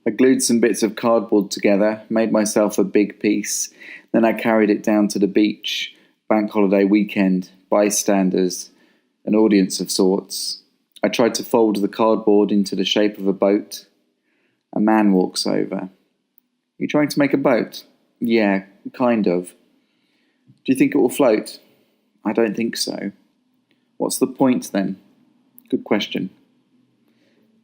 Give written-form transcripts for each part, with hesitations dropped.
I glued some bits of cardboard together, made myself a big piece, then I carried it down to the beach, bank holiday weekend, bystanders, an audience of sorts. I tried to fold the cardboard into the shape of a boat. A man walks over. You trying to make a boat? Yeah, kind of. Do you think it will float? I don't think so. What's the point then? Good question.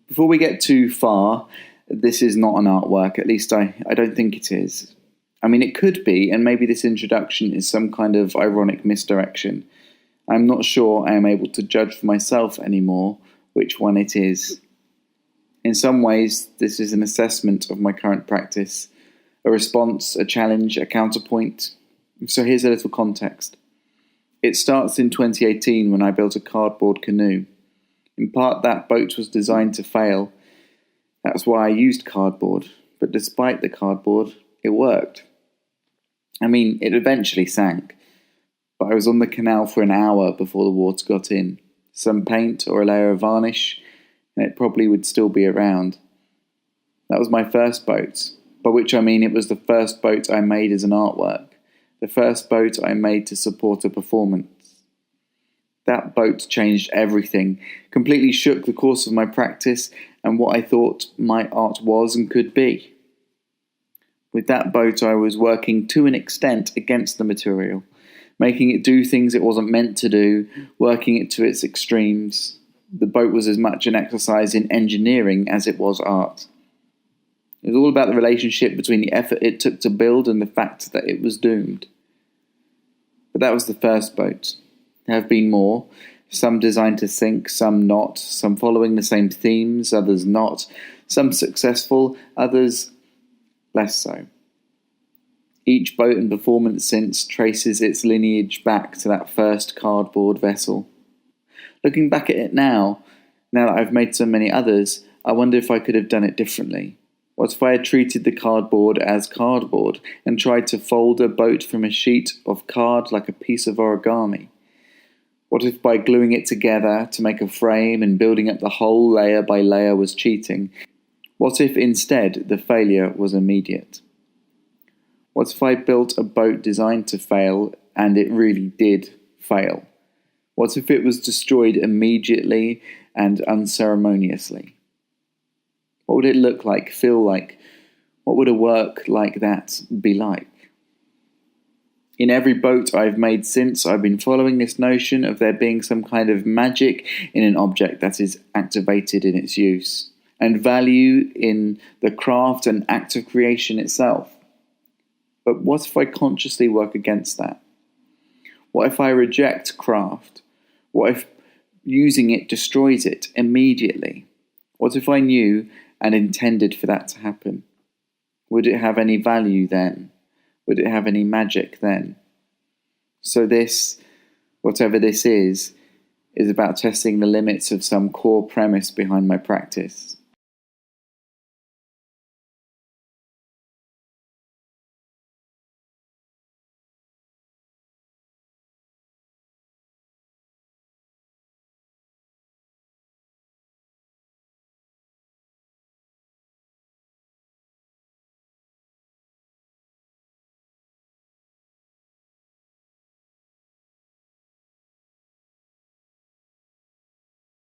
Before we get too far, this is not an artwork, at least I don't think it is. I mean, it could be, and maybe this introduction is some kind of ironic misdirection. I'm not sure I am able to judge for myself anymore which one it is. In some ways, this is an assessment of my current practice, a response, a challenge, a counterpoint. So here's a little context. It starts in 2018 when I built a cardboard canoe. In part, that boat was designed to fail. That's why I used cardboard, but despite the cardboard, it worked. I mean, it eventually sank, but I was on the canal for an hour before the water got in. Some paint or a layer of varnish, and it probably would still be around. That was my first boat, by which I mean it was the first boat I made as an artwork, the first boat I made to support a performance. That boat changed everything, completely shook the course of my practice and what I thought my art was and could be. With that boat, I was working to an extent against the material, making it do things it wasn't meant to do, working it to its extremes. The boat was as much an exercise in engineering as it was art. It was all about the relationship between the effort it took to build and the fact that it was doomed. But that was the first boat. There have been more, some designed to sink, some not, some following the same themes, others not, some successful, others less so. Each boat and performance since traces its lineage back to that first cardboard vessel. Looking back at it now that I've made so many others, I wonder if I could have done it differently. What if I had treated the cardboard as cardboard and tried to fold a boat from a sheet of card like a piece of origami? What if by gluing it together to make a frame and building up the whole layer by layer was cheating? What if instead the failure was immediate? What if I built a boat designed to fail and it really did fail? What if it was destroyed immediately and unceremoniously? What would it look like, feel like? What would a work like that be like? In every boat I've made since, I've been following this notion of there being some kind of magic in an object that is activated in its use, and value in the craft and act of creation itself. But what if I consciously work against that? What if I reject craft? What if using it destroys it immediately? What if I knew and intended for that to happen? Would it have any value then? Would it have any magic then? So this, whatever this is about testing the limits of some core premise behind my practice.